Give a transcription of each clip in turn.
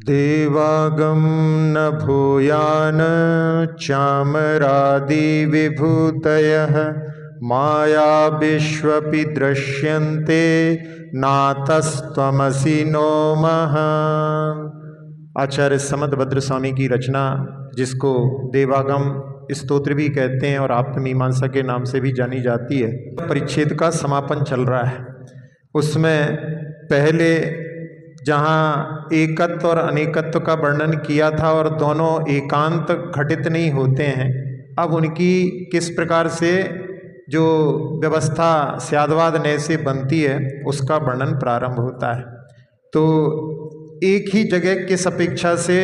देवागम न भूयान चामरादि विभूतयः माया विश्वपि दृश्यन्ते नातस्त्वमसि नो महा। आचार्य समदभद्र स्वामी की रचना, जिसको देवागम स्तोत्र भी कहते हैं और आत्ममीमांसा के नाम से भी जानी जाती है, परिच्छेद का समापन चल रहा है। उसमें पहले जहाँ एकत्व और अनेकत्व का वर्णन किया था और दोनों एकांत घटित नहीं होते हैं, अब उनकी किस प्रकार से जो व्यवस्था स्याद्वाद नय से बनती है उसका वर्णन प्रारंभ होता है। तो एक ही जगह किस अपेक्षा से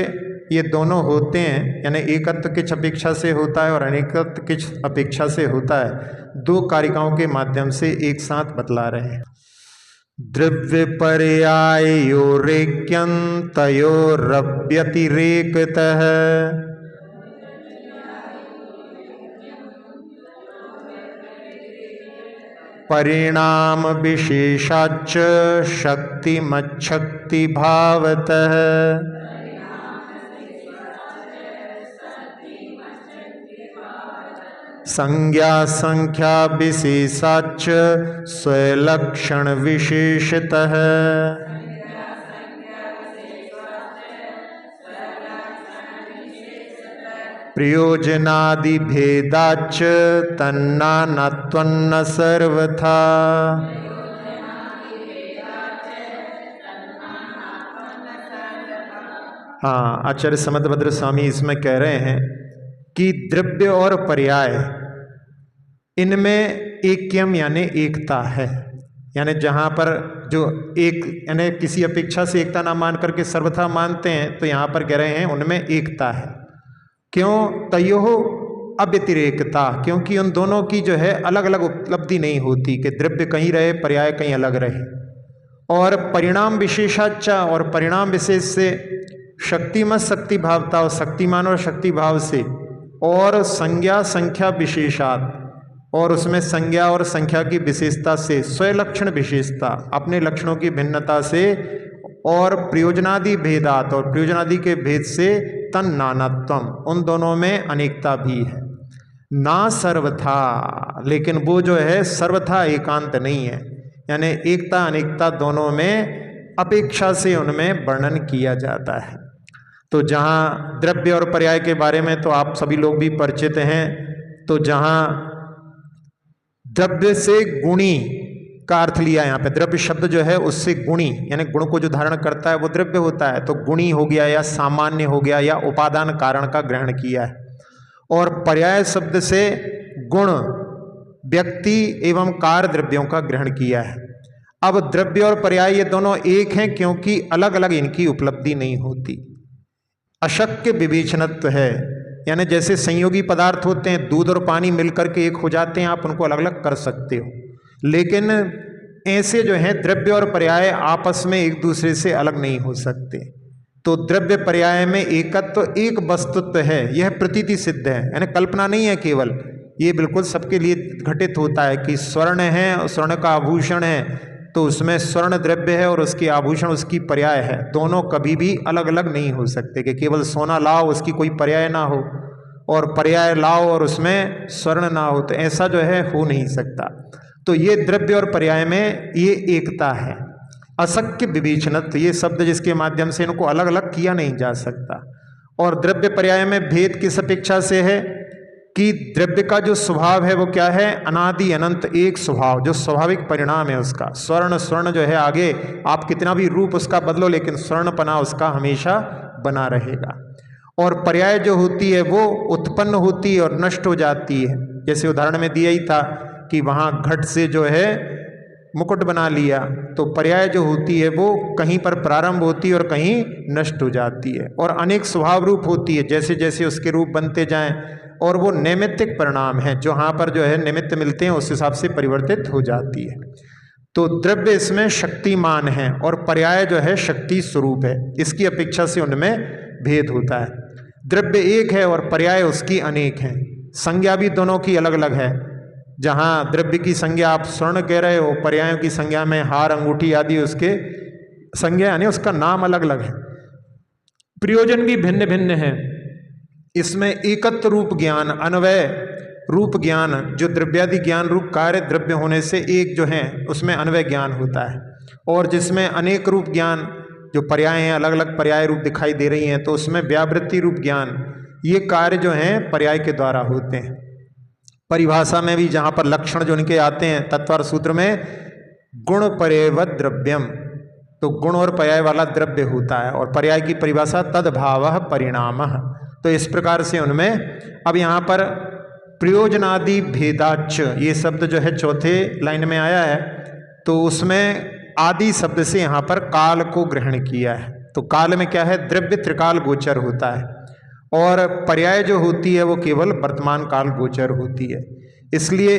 ये दोनों होते हैं, यानी एकत्व किस अपेक्षा से होता है और अनेकत्व किस अपेक्षा से होता है, दो कारिकाओं के माध्यम से एक साथ बतला रहे हैं। द्रव्य पर्यायोरेक्यं तयोरव्यतिरेकतः परिणाम विशेषाच्च शक्तिमच्छक्ति भावतः संज्ञा संख्या विशेषाच्च स्वलक्षण विशेषतः प्रयोजनादि भेदाच्च तन्नानत्वन्न सर्वथा। हाँ, आचार्य समदभद्र स्वामी इसमें कह रहे हैं कि द्रव्य और पर्याय, इनमें ऐक्यम यानी एकता है। यानी जहाँ पर जो एक यानी किसी अपेक्षा से एकता ना मान करके सर्वथा मानते हैं, तो यहाँ पर कह रहे हैं उनमें एकता है। क्यों? तयोः अव्यतिरेकता, क्योंकि उन दोनों की जो है अलग अलग उपलब्धि नहीं होती कि द्रव्य कहीं रहे पर्याय कहीं अलग रहे। और परिणाम विशेषाच्चा, और परिणाम विशेष से शक्तिमत शक्ति भावता, और शक्तिमान और शक्ति भाव से, और संज्ञा संख्या विशेषात, और उसमें संज्ञा और संख्या की विशेषता से, स्वलक्षण विशेषता अपने लक्षणों की भिन्नता से, और प्रयोजनादि भेदात, और प्रयोजनादि के भेद से तन नानात्वम, उन दोनों में अनेकता भी है। ना सर्वथा, लेकिन वो जो है सर्वथा एकांत नहीं है, यानी एकता अनेकता दोनों में अपेक्षा से उनमें वर्णन किया जाता है। तो जहाँ द्रव्य और पर्याय के बारे में तो आप सभी लोग भी परिचित हैं। तो जहाँ द्रव्य से गुणी का अर्थ लिया, यहाँ पे द्रव्य शब्द जो है उससे गुणी यानी गुण को जो धारण करता है वो द्रव्य होता है, तो गुणी हो गया या सामान्य हो गया या उपादान कारण का ग्रहण किया है। और पर्याय शब्द से गुण, व्यक्ति एवं कार्य द्रव्यों का ग्रहण किया है। अब द्रव्य और पर्याय ये दोनों एक हैं, क्योंकि अलग अलग इनकी उपलब्धि नहीं होती। अशक्य विवेचनत्व है, यानी जैसे संयोगी पदार्थ होते हैं, दूध और पानी मिलकर के एक हो जाते हैं, आप उनको अलग अलग कर सकते हो, लेकिन ऐसे जो है द्रव्य और पर्याय आपस में एक दूसरे से अलग नहीं हो सकते। तो द्रव्य पर्याय में एकत्व, एक वस्तुत्व है, यह प्रतीति सिद्ध है, यानी कल्पना नहीं है केवल, ये बिल्कुल सबके लिए घटित होता है कि स्वर्ण है, स्वर्ण का आभूषण है, तो उसमें स्वर्ण द्रव्य है और उसकी आभूषण उसकी पर्याय है। दोनों कभी भी अलग अलग नहीं हो सकते कि केवल सोना लाओ उसकी कोई पर्याय ना हो, और पर्याय लाओ और उसमें स्वर्ण ना हो, तो ऐसा जो है हो नहीं सकता। तो ये द्रव्य और पर्याय में ये एकता है। अशक्य विवेचनत्व, ये शब्द जिसके माध्यम से इनको अलग अलग किया नहीं जा सकता। और द्रव्य पर्याय में भेद किस अपेक्षा से है कि द्रव्य का जो स्वभाव है वो क्या है? अनादि अनंत एक स्वभाव, जो स्वाभाविक परिणाम है उसका। स्वर्ण जो है, आगे आप कितना भी रूप उसका बदलो, लेकिन स्वर्णपना उसका हमेशा बना रहेगा। और पर्याय जो होती है वो उत्पन्न होती है और नष्ट हो जाती है। जैसे उदाहरण में दिया ही था कि वहाँ घट से जो है मुकुट बना लिया, तो पर्याय जो होती है वो कहीं पर प्रारंभ होती है और कहीं नष्ट हो जाती है। और अनेक स्वभाव रूप होती है, जैसे जैसे उसके रूप बनते जाएं, और वो नैमित्तिक परिणाम है, जहाँ पर जो है निमित्त मिलते हैं उस हिसाब से परिवर्तित हो जाती है। तो द्रव्य इसमें शक्तिमान है और पर्याय जो है शक्ति स्वरूप है, इसकी अपेक्षा से उनमें भेद होता है। द्रव्य एक है और पर्याय उसकी अनेक हैं। संज्ञा भी दोनों की अलग अलग है। जहाँ द्रव्य की संज्ञा आप स्वर्ण कह रहे हो, पर्यायों की संज्ञा में हार, अंगूठी आदि उसके संज्ञा यानी उसका नाम अलग अलग है। प्रयोजन भी भिन्न भिन्न है। इसमें एकत्र रूप ज्ञान, अन्वय रूप ज्ञान, जो द्रव्यादि ज्ञान रूप कार्य द्रव्य होने से एक जो है उसमें अन्वय ज्ञान होता है, और जिसमें अनेक रूप ज्ञान जो पर्याय हैं, अलग अलग पर्याय रूप दिखाई दे रही हैं, तो उसमें व्यावृत्ति रूप ज्ञान, ये कार्य जो हैं पर्याय के द्वारा होते हैं। परिभाषा में भी जहाँ पर लक्षण जो उनके आते हैं तत्वार्थ सूत्र में, गुण पर्यायवत् द्रव्यम, तो गुण और पर्याय वाला द्रव्य होता है, और पर्याय की परिभाषा तद्भावः परिणामः। तो इस प्रकार से उनमें, अब यहाँ पर प्रयोजनादि भेदाच, ये शब्द जो है चौथे लाइन में आया है, तो उसमें आदि शब्द से यहाँ पर काल को ग्रहण किया है। तो काल में क्या है, द्रव्य त्रिकाल गोचर होता है, और पर्याय जो होती है वो केवल वर्तमान काल गोचर होती है। इसलिए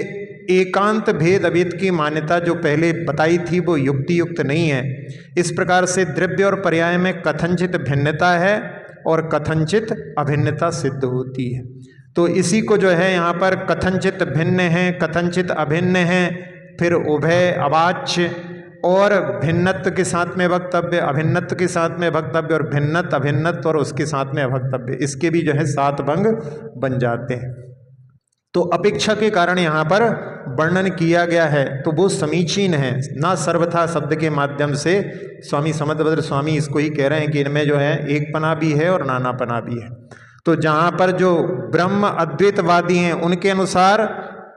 एकांत भेद अभेद की मान्यता जो पहले बताई थी वो युक्ति युक्त नहीं है। इस प्रकार से द्रव्य और पर्याय में कथनचित भिन्नता है और कथनचित अभिन्नता सिद्ध होती है। तो इसी को जो है यहाँ पर कथनचित भिन्न है, कथनचित अभिन्न है, फिर उभय अवाच्य और भिन्नत्व के साथ में वक्तव्य, अभिन्नत्व के साथ में वक्तव्य, और भिन्नत्व अभिन्नत्व और उसके साथ में अवक्तव्य, इसके भी जो है 7 भंग बन जाते हैं। तो अपेक्षा के कारण यहाँ पर वर्णन किया गया है, तो वो समीचीन है ना। सर्वथा शब्द के माध्यम से स्वामी समदभद्र स्वामी इसको ही कह रहे हैं कि इनमें जो है एकपना भी है और नानापना भी है। तो जहाँ पर जो ब्रह्म अद्वैतवादी हैं उनके अनुसार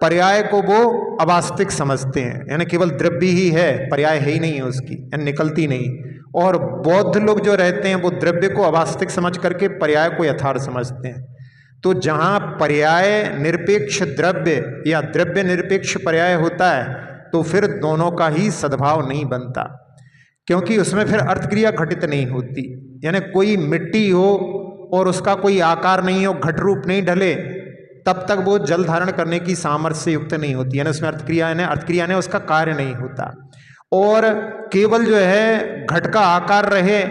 पर्याय को वो अवास्तविक समझते हैं, यानी केवल द्रव्य ही है, पर्याय है ही नहीं है उसकी, यानी निकलती नहीं। और बौद्ध लोग जो रहते हैं वो द्रव्य को अवास्तविक समझ करके पर्याय को यथार्थ समझते हैं। तो जहाँ पर्याय निरपेक्ष द्रव्य या द्रव्य निरपेक्ष पर्याय होता है, तो फिर दोनों का ही सद्भाव नहीं बनता, क्योंकि उसमें फिर अर्थक्रिया घटित नहीं होती। यानी कोई मिट्टी हो और उसका कोई आकार नहीं हो, घट रूप नहीं ढले, तब तक वो जल धारण करने की सामर्थ्य युक्त नहीं होती, यानी उसमें अर्थक्रिया ने उसका कार्य नहीं होता। और केवल जो है घट का आकार रहे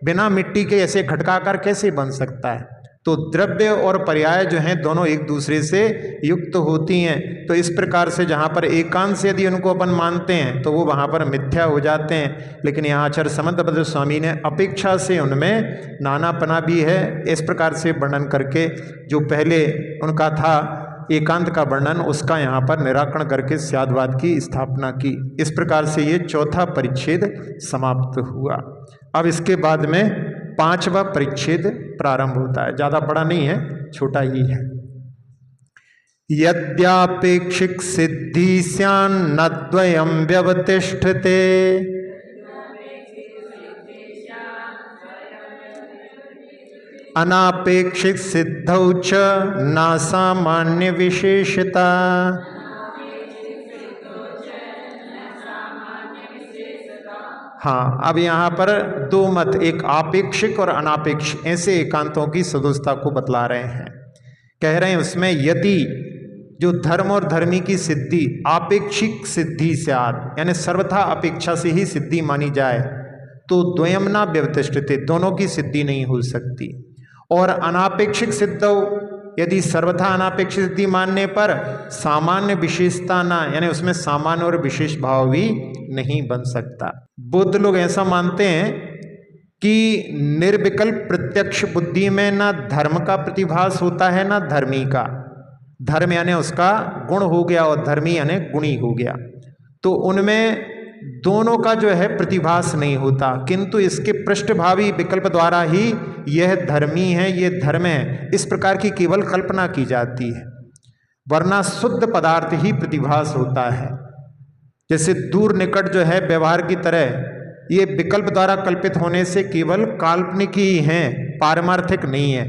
बिना मिट्टी के, ऐसे घट का आकार कैसे बन सकता है। तो द्रव्य और पर्याय जो हैं दोनों एक दूसरे से युक्त होती हैं। तो इस प्रकार से जहाँ पर एकांत से यदि उनको अपन मानते हैं तो वो वहाँ पर मिथ्या हो जाते हैं। लेकिन यहाँ आचार्य समदभद्र स्वामी ने अपेक्षा से उनमें नानापना भी है, इस प्रकार से वर्णन करके जो पहले उनका था एकांत का वर्णन, उसका यहाँ पर निराकरण करके स्याद्वाद की स्थापना की। इस प्रकार से ये चौथा परिच्छेद समाप्त हुआ। अब इसके बाद में 5वां परिच्छेद प्रारंभ होता है। ज़्यादा बड़ा नहीं है, छोटा ही है। यद्यापेक्षिक सिद्धि स्यान्न द्वयं व्यवतिष्ठते अनापेक्षिक सिद्धौ च न सामान्य विशेषता। हाँ, अब यहाँ पर दो मत, एक आपेक्षिक और अनापेक्षिक, ऐसे एकांतों की सदुषता को बतला रहे हैं। कह रहे हैं उसमें यदि जो धर्म और धर्मी की सिद्धि आपेक्षिक सिद्धि स्यात्, यानी सर्वथा अपेक्षा से ही सिद्धि मानी जाए, तो द्वयं न व्यवतिष्ठते, दोनों की सिद्धि नहीं हो सकती। और अनापेक्षिक सिद्धौ, यदि सर्वथा अनापेक्षिक सिद्धि मानने पर सामान्य विशेषता ना, यानी उसमें सामान्य और विशेष भाव भी नहीं बन सकता। बुद्ध लोग ऐसा मानते हैं कि निर्विकल्प प्रत्यक्ष बुद्धि में ना धर्म का प्रतिभास होता है ना धर्मी का। धर्म यानी उसका गुण हो गया और धर्मी यानी गुणी हो गया, तो उनमें दोनों का जो है प्रतिभास नहीं होता, किंतु इसके पृष्ठभावी विकल्प द्वारा ही यह धर्मी है, ये धर्म है, इस प्रकार की केवल कल्पना की जाती है। वरना शुद्ध पदार्थ ही प्रतिभास होता है। जैसे दूर निकट जो है व्यवहार की तरह, ये विकल्प द्वारा कल्पित होने से केवल काल्पनिक ही हैं, पारमार्थिक नहीं है।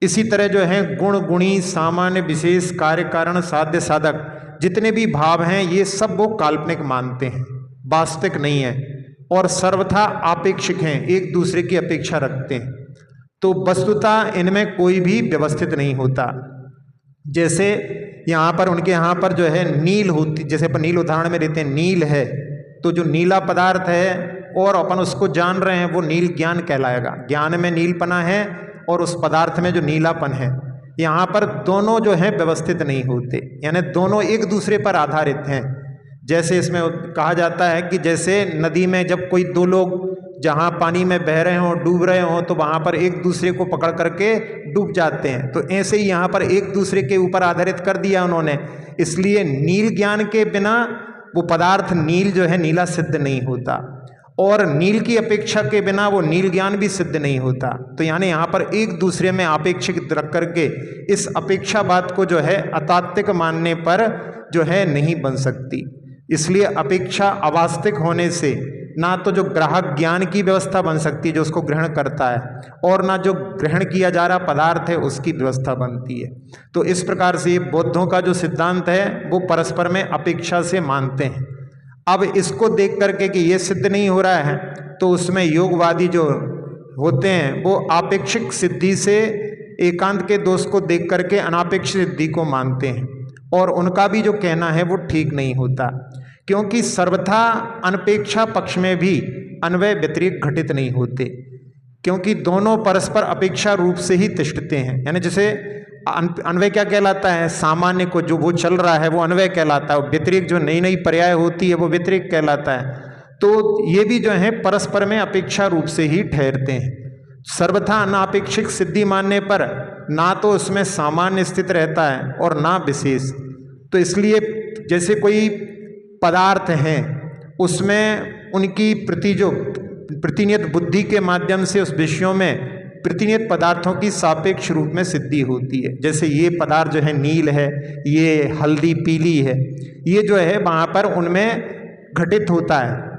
इसी तरह जो है गुण गुणी सामान्य विशेष कार्य कारण साध्य साधक जितने भी भाव हैं, ये सब वो काल्पनिक मानते हैं, वास्तविक नहीं है, और सर्वथा आपेक्षिक हैं, एक दूसरे की अपेक्षा रखते हैं। तो वस्तुतः इनमें कोई भी व्यवस्थित नहीं होता। जैसे यहाँ पर उनके यहाँ पर जो है नील होती, जैसे अपन नील उदाहरण में लेते हैं, नील है तो जो नीला पदार्थ है और अपन उसको जान रहे हैं, वो नील ज्ञान कहलाएगा। ज्ञान में नीलपना है और उस पदार्थ में जो नीलापन है, यहाँ पर दोनों जो हैं व्यवस्थित नहीं होते, यानी दोनों एक दूसरे पर आधारित हैं। जैसे इसमें कहा जाता है कि जैसे नदी में जब कोई दो लोग जहाँ पानी में बह रहे हों, डूब रहे हों, तो वहाँ पर एक दूसरे को पकड़ करके डूब जाते हैं। तो ऐसे ही यहाँ पर एक दूसरे के ऊपर आधारित कर दिया उन्होंने। इसलिए नील ज्ञान के बिना वो पदार्थ नील जो है नीला सिद्ध नहीं होता, और नील की अपेक्षा के बिना वो नील ज्ञान भी सिद्ध नहीं होता। तो यानी यहाँ पर एक दूसरे में आपेक्षिक रख करके इस अपेक्षावाद को जो है अतात्विक मानने पर जो है नहीं बन सकती। इसलिए अपेक्षा अवास्तविक होने से ना तो जो ग्राहक ज्ञान की व्यवस्था बन सकती है जो उसको ग्रहण करता है, और ना जो ग्रहण किया जा रहा पदार्थ है उसकी व्यवस्था बनती है। तो इस प्रकार से बौद्धों का जो सिद्धांत है वो परस्पर में अपेक्षा से मानते हैं। अब इसको देख करके कि ये सिद्ध नहीं हो रहा है, तो उसमें योगवादी जो होते हैं वो आपेक्षिक सिद्धि से एकांत के दोष को देख करके अनापेक्षिक सिद्धि को मानते हैं, और उनका भी जो कहना है वो ठीक नहीं होता, क्योंकि सर्वथा अनपेक्षा पक्ष में भी अन्वय व्यतिरिक्त घटित नहीं होते, क्योंकि दोनों परस्पर अपेक्षा रूप से ही तिष्ठते हैं। यानी जैसे अन्वय क्या कहलाता है, सामान्य को जो वो चल रहा है वो अन्वय कहलाता है, व्यतिरिक्त जो नई नई पर्याय होती है वो व्यतिरिक्त कहलाता है। तो ये भी जो है परस्पर में अपेक्षा रूप से ही ठहरते हैं। सर्वथा अनापेक्षिक सिद्धि मानने पर ना तो उसमें सामान्य स्थित रहता है और ना विशेष। तो इसलिए जैसे कोई पदार्थ हैं उसमें उनकी प्रतिनियत बुद्धि के माध्यम से उस विषयों में प्रतिनियत पदार्थों की सापेक्ष रूप में सिद्धि होती है। जैसे ये पदार्थ जो है नील है, ये हल्दी पीली है, ये जो है वहाँ पर उनमें घटित होता है।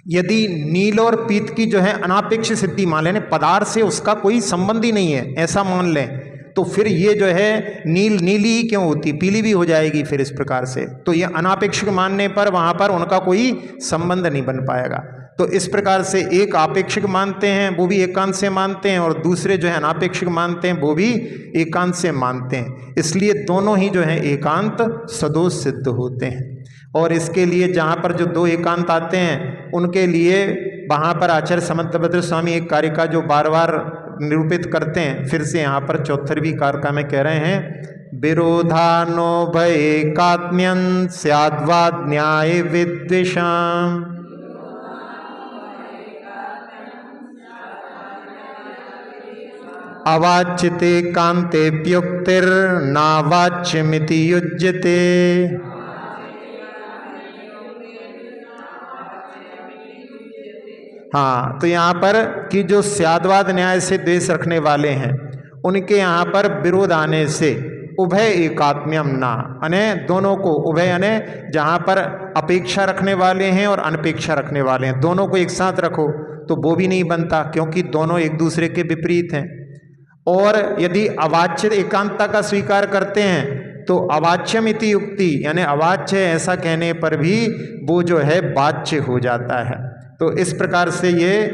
यदि नील और पीत की जो है अनापेक्ष सिद्धि मान लें, पदार्थ से उसका कोई संबंध ही नहीं है ऐसा मान लें, तो फिर ये जो है नीली ही क्यों होती, पीली भी हो जाएगी फिर इस प्रकार से। तो ये अनापेक्षिक मानने पर वहाँ पर उनका कोई संबंध नहीं बन पाएगा। तो इस प्रकार से एक आपेक्षिक मानते हैं वो भी एकांत से मानते हैं, और दूसरे जो है अनापेक्षिक मानते हैं वो भी एकांत से मानते हैं। इसलिए दोनों ही जो है एकांत सदोष सिद्ध होते हैं। और इसके लिए जहाँ पर जो दो एकांत आते हैं उनके लिए वहाँ पर आचार्य समंतभद्र स्वामी एक कारिका जो बार बार निरूपित करते हैं, फिर से यहाँ पर 74वीं कारिका में कह रहे हैं, विरोधानो भय एकात्म्यं स्याद्वाद न्याय विद्वेषाम् अवाच्यते कांतेप्युक्तिर्नावाच्यमिति युज्यते। हाँ, तो यहाँ पर कि जो स्याद्वाद न्याय से द्वेष रखने वाले हैं उनके यहाँ पर विरोध आने से उभय एकात्म्यम ना, अने दोनों को उभय अने जहाँ पर अपेक्षा रखने वाले हैं और अनपेक्षा रखने वाले हैं दोनों को एक साथ रखो तो वो भी नहीं बनता, क्योंकि दोनों एक दूसरे के विपरीत हैं। और यदि अवाच्य एकांतता का स्वीकार करते हैं तो अवाच्यम इति युक्ति, यानी अवाच्य ऐसा कहने पर भी वो जो है वाच्य हो जाता है। तो इस प्रकार से ये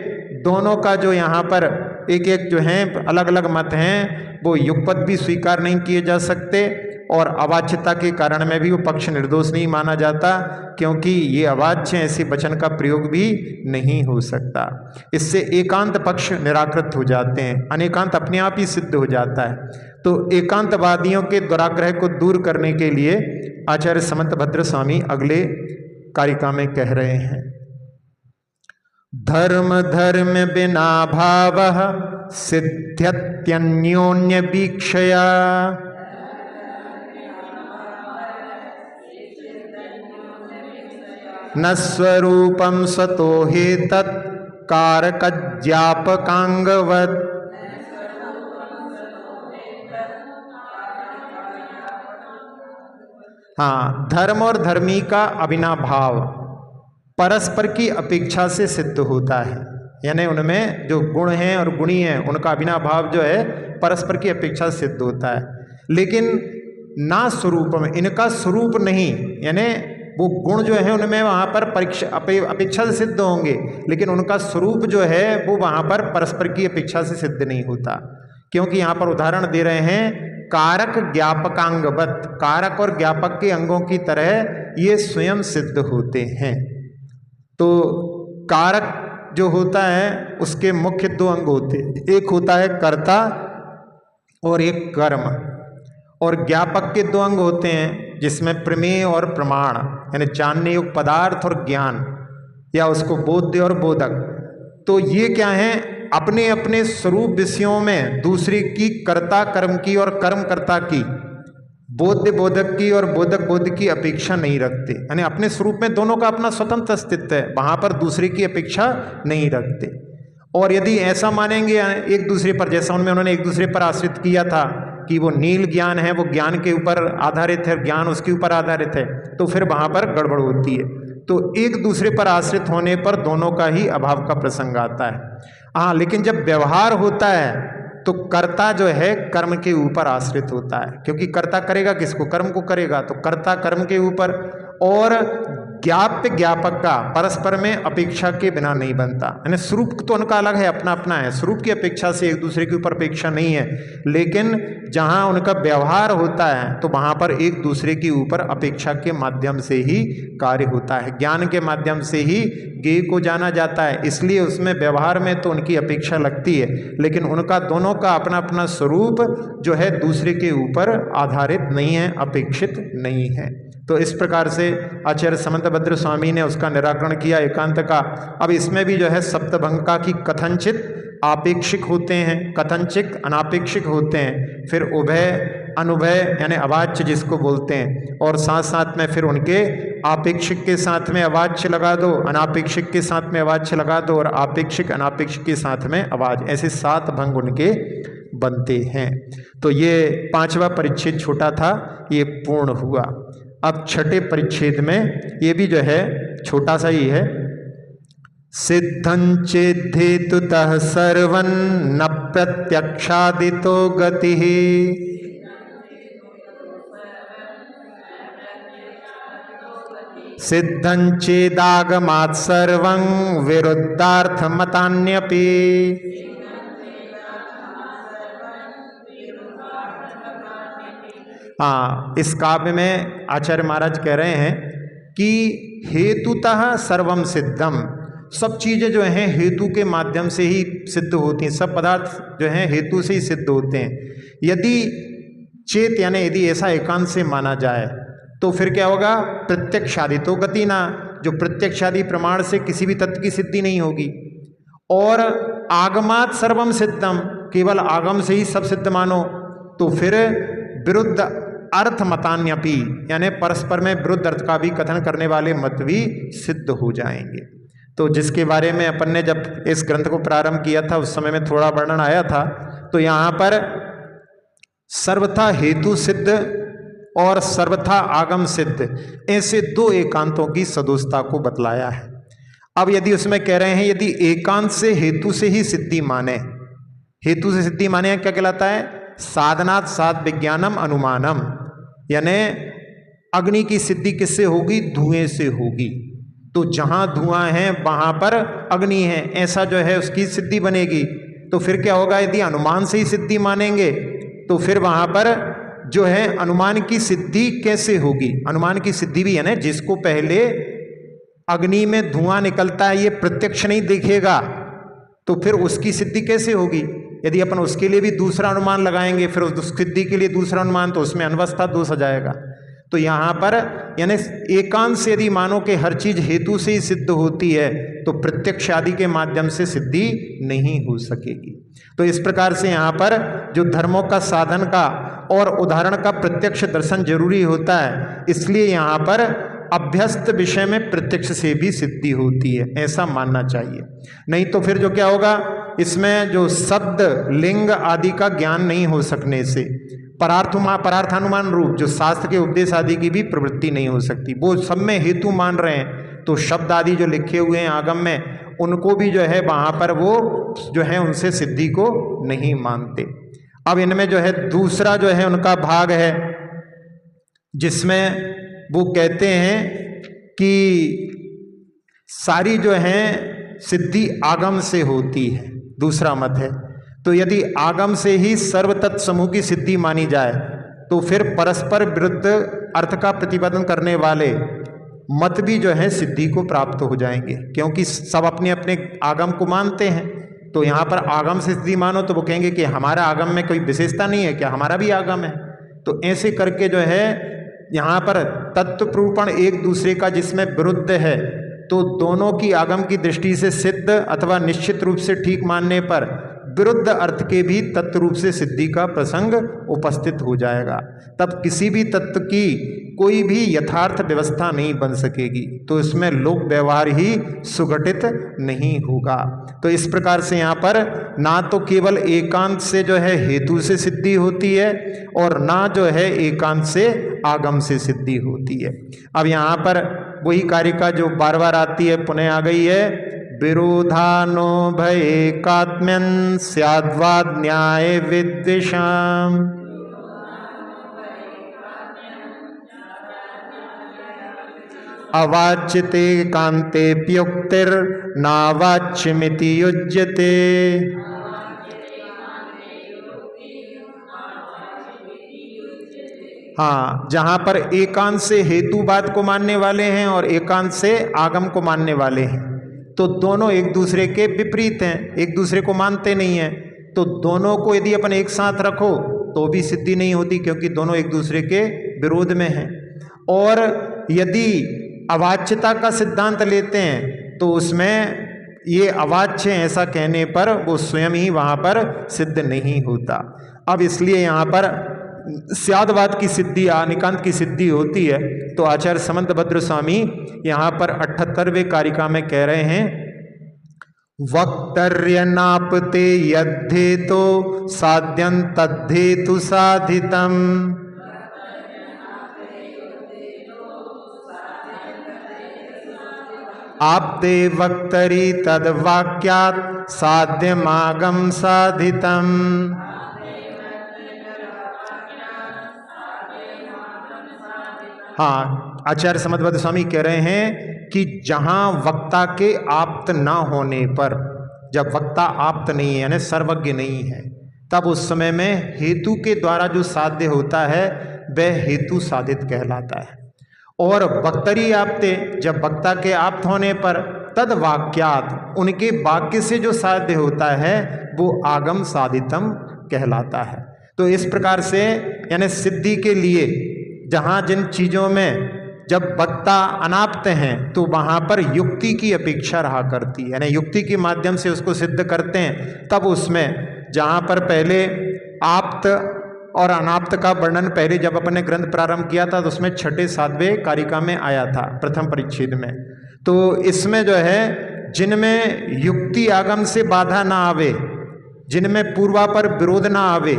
दोनों का जो यहाँ पर एक एक जो हैं अलग अलग मत हैं, वो युगपत भी स्वीकार नहीं किए जा सकते, और अवाच्यता के कारण में भी वो पक्ष निर्दोष नहीं माना जाता, क्योंकि ये अवाच्य ऐसे वचन का प्रयोग भी नहीं हो सकता। इससे एकांत पक्ष निराकृत हो जाते हैं, अनेकांत अपने आप ही सिद्ध हो जाता है। तो एकांतवादियों के दुराग्रह को दूर करने के लिए आचार्य समंतभद्र स्वामी अगले कारिका में कह रहे हैं, धर्म धर्म बिना भावः सिद्ध्यत्यन्योन्य वीक्षया न स्वरूपम स्वतो हि तत् कारकज्ञापकांगवत्। हाँ, धर्म और धर्मी का अविनाभाव परस्पर की अपेक्षा से सिद्ध होता है, यानी उनमें जो गुण हैं और गुणी हैं उनका अविनाभाव जो है परस्पर की अपेक्षा से सिद्ध होता है। लेकिन ना स्वरूप में, इनका स्वरूप नहीं, यानी वो गुण जो है उनमें वहाँ पर अपेक्षा से सिद्ध होंगे, लेकिन उनका स्वरूप जो है वो वहाँ पर परस्पर की अपेक्षा से सिद्ध नहीं होता। क्योंकि यहाँ पर उदाहरण दे रहे हैं, कारक ज्ञापकांगवत, कारक और ज्ञापक के अंगों की तरह ये स्वयं सिद्ध होते हैं। तो कारक जो होता है उसके मुख्य दो अंग होते हैं, एक होता है कर्ता और एक कर्म, और ज्ञापक के दो अंग होते हैं जिसमें प्रमेय और प्रमाण, यानी जानने योग्य पदार्थ और ज्ञान, या उसको बोध्य और बोधक। तो ये क्या है, अपने अपने स्वरूप विषयों में दूसरे की कर्ता कर्म की और कर्म कर्ता की, बोध्य बोधक की और बोधक बोध की अपेक्षा नहीं रखते। यानी अपने स्वरूप में दोनों का अपना स्वतंत्र अस्तित्व है, वहां पर दूसरे की अपेक्षा नहीं रखते। और यदि ऐसा मानेंगे एक दूसरे पर, जैसा उन्होंने एक दूसरे पर आश्रित किया था कि वो नील ज्ञान है, वो ज्ञान के ऊपर आधारित है, ज्ञान उसके ऊपर आधारित है, तो फिर वहां पर गड़बड़ होती है। तो एक दूसरे पर आश्रित होने पर दोनों का ही अभाव का प्रसंग आता है। हाँ, लेकिन जब व्यवहार होता है तो कर्ता जो है कर्म के ऊपर आश्रित होता है, क्योंकि कर्ता करेगा किसको, कर्म को करेगा, तो कर्ता कर्म के ऊपर। और ज्ञाप्य ज्ञापक का परस्पर में अपेक्षा के बिना नहीं बनता, यानी स्वरूप तो उनका अलग है, अपना अपना है, स्वरूप की अपेक्षा से एक दूसरे के ऊपर अपेक्षा नहीं है, लेकिन जहां उनका व्यवहार होता है तो वहां पर एक दूसरे के ऊपर अपेक्षा के माध्यम से ही कार्य होता है, ज्ञान के माध्यम से ही ज्ञेय को जाना जाता है, इसलिए उसमें व्यवहार में तो उनकी अपेक्षा लगती है, लेकिन उनका दोनों का अपना अपना स्वरूप जो है दूसरे के ऊपर आधारित नहीं है, अपेक्षित नहीं है। तो इस प्रकार से आचार्य समंतभद्र स्वामी ने उसका निराकरण किया एकांत का। अब इसमें भी जो है सप्तभंका की कथनचित आपेक्षिक होते हैं, कथनचित अनापेक्षिक होते हैं, फिर उभय अनुभय यानी अवाच्य जिसको बोलते हैं, और साथ साथ में फिर उनके आपेक्षिक के साथ में अवाच्य लगा दो, अनापेक्षिक के साथ में अवाच्य लगा दो, और आपेक्षिक अनापेक्षिक के साथ में अवाच्य, ऐसे 7 भंग उनके बनते हैं। तो ये 5वां परिच्छेद छोटा था, ये पूर्ण हुआ। अब छठे परिच्छेद में ये भी जो है छोटा सा ही है। सिद्धं चेद्धेतुतः सर्वं न प्रत्यक्षादितो गतिः सिद्धं चेदागमात् सर्वं विरुद्धार्थमतान्यपि। हाँ, इस काव्य में आचार्य महाराज कह रहे हैं कि हेतुतः सर्वम सिद्धम, सब चीजें जो हैं हेतु के माध्यम से ही सिद्ध होती हैं, सब पदार्थ जो हैं हेतु से ही सिद्ध होते हैं। यदि चेत यानी यदि ऐसा एकांत से माना जाए तो फिर क्या होगा, प्रत्यक्षादि तो गति ना, जो प्रत्यक्षादि प्रमाण से किसी भी तत्व की सिद्धि नहीं होगी। और आगमात सर्वम सिद्धम, केवल आगम से ही सब सिद्ध मानो, तो फिर विरुद्ध अर्थ मतान्यपि यानी परस्पर में विरुद्ध अर्थ का भी कथन करने वाले मत भी सिद्ध हो जाएंगे। तो जिसके बारे में अपन ने जब इस ग्रंथ को प्रारंभ किया था उस समय में थोड़ा वर्णन आया था। तो यहाँ पर सर्वथा हेतु सिद्ध और सर्वथा आगम सिद्ध, ऐसे 2 एकांतों की सदोषता को बतलाया है। अब यदि उसमें कह रहे हैं यदि एकांत से हेतु से ही सिद्धि माने, हेतु से सिद्धि माने क्या कहलाता है, साधनात् साध विज्ञानम अनुमानम, यानी अग्नि की सिद्धि किससे होगी, धुएं से होगी। तो जहां धुआं है वहां पर अग्नि है, ऐसा जो है उसकी सिद्धि बनेगी। तो फिर क्या होगा, यदि अनुमान से ही सिद्धि मानेंगे तो फिर वहां पर जो है अनुमान की सिद्धि कैसे होगी, अनुमान की सिद्धि भी है ना, जिसको पहले अग्नि में धुआं निकलता है ये प्रत्यक्ष नहीं दिखेगा तो फिर उसकी सिद्धि कैसे होगी। यदि अपन उसके लिए भी दूसरा अनुमान लगाएंगे फिर उस सिद्धि के लिए दूसरा अनुमान, तो उसमें अनवस्था दोष आ जाएगा। तो यहाँ पर यानी एकांत से यदि मानो कि हर चीज हेतु से ही सिद्ध होती है तो प्रत्यक्ष आदि के माध्यम से सिद्धि नहीं हो सकेगी। तो इस प्रकार से यहाँ पर जो धर्मों का साधन का और उदाहरण का प्रत्यक्ष दर्शन जरूरी होता है, इसलिए यहाँ पर अभ्यस्त विषय में प्रत्यक्ष से भी सिद्धि होती है, ऐसा मानना चाहिए। नहीं तो फिर जो क्या होगा, इसमें जो शब्द लिंग आदि का ज्ञान नहीं हो सकने से परार्थानुमान रूप जो शास्त्र के उपदेश आदि की भी प्रवृत्ति नहीं हो सकती। वो सब में हेतु मान रहे हैं तो शब्द आदि जो लिखे हुए हैं आगम में उनको भी जो है वहां पर वो जो है उनसे सिद्धि को नहीं मानते। अब इनमें जो है दूसरा जो है उनका भाग है जिसमें वो कहते हैं कि सारी जो है सिद्धि आगम से होती है, दूसरा मत है। तो यदि आगम से ही सर्वतत् समूह की सिद्धि मानी जाए तो फिर परस्पर विरुद्ध अर्थ का प्रतिपादन करने वाले मत भी जो है सिद्धि को प्राप्त हो जाएंगे, क्योंकि सब अपने अपने आगम को मानते हैं। तो यहाँ पर आगम से सिद्धि मानो तो वो कहेंगे कि हमारा आगम में कोई विशेषता नहीं है क्या, हमारा भी आगम है। तो ऐसे करके जो है यहाँ पर तत्व प्रूपण एक दूसरे का जिसमें विरुद्ध है तो दोनों की आगम की दृष्टि से सिद्ध अथवा निश्चित रूप से ठीक मानने पर विरुद्ध अर्थ के भी तत्व रूप से सिद्धि का प्रसंग उपस्थित हो जाएगा। तब किसी भी तत्व की कोई भी यथार्थ व्यवस्था नहीं बन सकेगी, तो इसमें लोक व्यवहार ही सुघटित नहीं होगा। तो इस प्रकार से यहाँ पर ना तो केवल एकांत से जो है हेतु से सिद्धि होती है और ना जो है एकांत से आगम से सिद्धि होती है। अब यहाँ पर वही कारिका जो बार बार आती है पुनः आ गई है, विरोधानो भयेकात्म्यं स्याद्वाद न्याय विद्विषाम्। अवाच्यते कांतेप्युक्तिर्नावाच्यमिति युज्यते। हाँ, जहां पर एकांत से हेतुवाद को मानने वाले हैं और एकांत से आगम को मानने वाले हैं, तो दोनों एक दूसरे के विपरीत हैं, एक दूसरे को मानते नहीं हैं। तो दोनों को यदि अपन एक साथ रखो तो भी सिद्धि नहीं होती, क्योंकि दोनों एक दूसरे के विरोध में हैं। और यदि अवाच्यता का सिद्धांत लेते हैं तो उसमें ये अवाच्य ऐसा कहने पर वो स्वयं ही वहाँ पर सिद्ध नहीं होता। अब इसलिए यहाँ पर स्यादवाद की सिद्धि, अनिकांत की सिद्धि होती है। तो आचार्य समंतभद्र स्वामी यहाँ पर 78वें कारिका में कह रहे हैं, वक्तर्य नापते यद्धेतो साध्यं तद्धेतु साधितम्। आप्ते वक्तरि तद्वाक्यात् साध्यमागम साधितम्। हाँ, आचार्य समंतभद्र स्वामी कह रहे हैं कि जहां वक्ता के आप्त ना होने पर, जब वक्ता आप्त नहीं है यानी सर्वज्ञ नहीं है, तब उस समय में हेतु के द्वारा जो साध्य होता है वह हेतु साधित कहलाता है। और वक्तरी आप्ते, जब वक्ता के आप्त होने पर तद वाक्यात, उनके वाक्य से जो साध्य होता है वो आगम साधितम कहलाता है। तो इस प्रकार से यानी सिद्धि के लिए जहाँ जिन चीज़ों में जब वक्ता अनाप्त हैं तो वहाँ पर युक्ति की अपेक्षा रहा करती है, यानी युक्ति के माध्यम से उसको सिद्ध करते हैं। तब उसमें जहाँ पर पहले आप्त और अनाप्त का वर्णन पहले जब अपन ने ग्रंथ प्रारंभ किया था तो उसमें 6, 7वें कारिका में आया था, प्रथम परिच्छेद में। तो इसमें जो है जिनमें युक्ति आगम से बाधा ना आवे, जिनमें पूर्वापर विरोध ना आवे,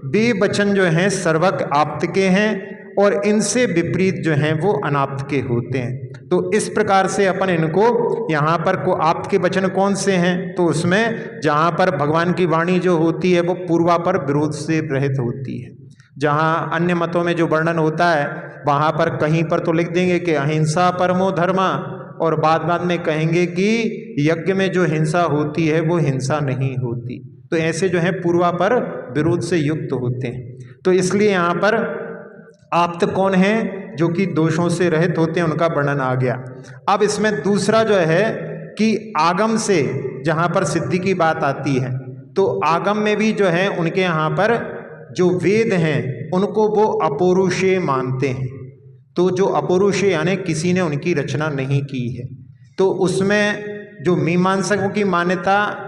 वे वचन जो हैं सर्वज्ञ आप्त के हैं और इनसे विपरीत जो हैं वो अनाप्त के होते हैं। तो इस प्रकार से अपन इनको यहाँ पर को आप्त के वचन कौन से हैं, तो उसमें जहाँ पर भगवान की वाणी जो होती है वो पूर्वापर विरोध से रहित होती है। जहाँ अन्य मतों में जो वर्णन होता है वहाँ पर कहीं पर तो लिख देंगे कि अहिंसा परमो धर्मा, और बाद में कहेंगे कि यज्ञ में जो हिंसा होती है वो हिंसा नहीं होती। तो ऐसे जो है पूर्वापर विरोध से युक्त होते हैं। तो इसलिए यहाँ पर आप्त कौन है, जो कि दोषों से रहित होते हैं, उनका वर्णन आ गया। अब इसमें दूसरा जो है कि आगम से जहाँ पर सिद्धि की बात आती है, तो आगम में भी जो है उनके यहाँ पर जो वेद हैं उनको वो अपौरुषेय मानते हैं। तो जो अपौरुषेय यानी किसी ने उनकी रचना नहीं की है, तो उसमें जो मीमांसकों की मान्यता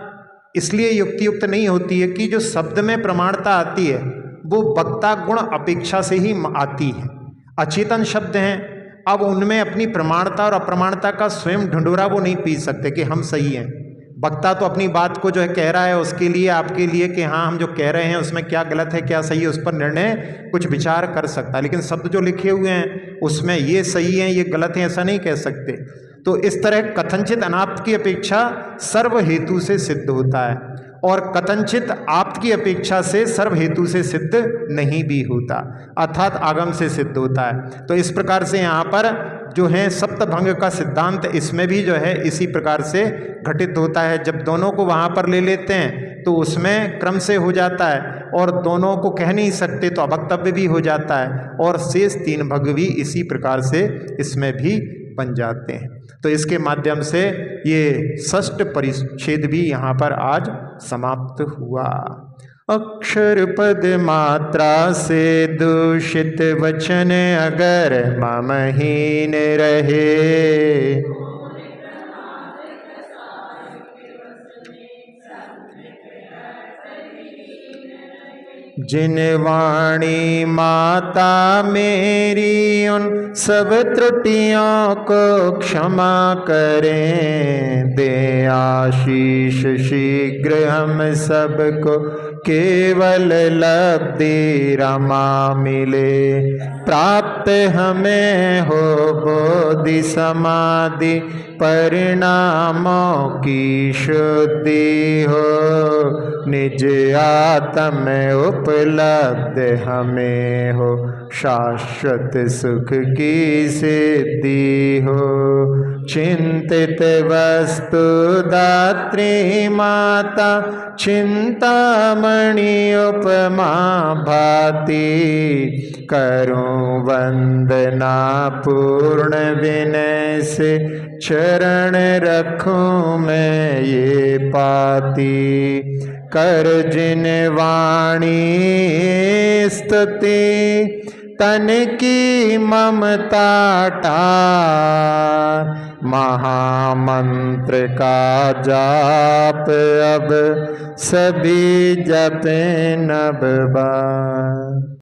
इसलिए युक्तियुक्त नहीं होती है कि जो शब्द में प्रमाणता आती है वो वक्ता गुण अपेक्षा से ही आती है। अचेतन शब्द हैं, अब उनमें अपनी प्रमाणता और अप्रमाणता का स्वयं ढंढोरा वो नहीं पी सकते कि हम सही हैं। वक्ता तो अपनी बात को जो है कह रहा है, उसके लिए आपके लिए कि हाँ हम जो कह रहे हैं उसमें क्या गलत है क्या सही है उस पर निर्णय कुछ विचार कर सकता है, लेकिन शब्द जो लिखे हुए हैं उसमें ये सही है ये गलत है ऐसा नहीं कह सकते। तो इस तरह कथनचित अनाप्त की अपेक्षा सर्व हेतु से सिद्ध होता है और कथनचित आप्त की अपेक्षा से सर्व हेतु से सिद्ध नहीं भी होता, अर्थात आगम से सिद्ध होता है। तो इस प्रकार से यहाँ पर जो है सप्तभंग का सिद्धांत इसमें भी जो है इसी प्रकार से घटित होता है। जब दोनों को वहाँ पर ले लेते हैं तो उसमें क्रम से हो जाता है और दोनों को कह नहीं सकते तो अवक्तव्य भी हो जाता है और शेष 3 भंग भी इसी प्रकार से इसमें भी बन जाते हैं। तो इसके माध्यम से ये षष्ठ परिच्छेद भी यहाँ पर आज समाप्त हुआ। अक्षर पद मात्रा से दूषित वचन अगर ममहीन रहे, जिन वाणी माता मेरी उन सब त्रुटियों को क्षमा करें, दे आशीष शीघ्र हम सबको केवल लब्धि रमा मिले, प्राप्त हमें हो बोधि समाधि परिणामों की शुद्धि हो, निज आत्म उपलब्ध हमें हो, शाश्वत सुख की सिद्धि हो। चिंतित वस्तु दात्री माता चिंतामणि उपमा भाती, करूं वंदना पूर्ण विनय से, चरण रखूं मैं ये पाती। कर जिन वाणी स्तुति, तन की ममता टार, महामंत्र का जाप अब सभी जपें नभ बार।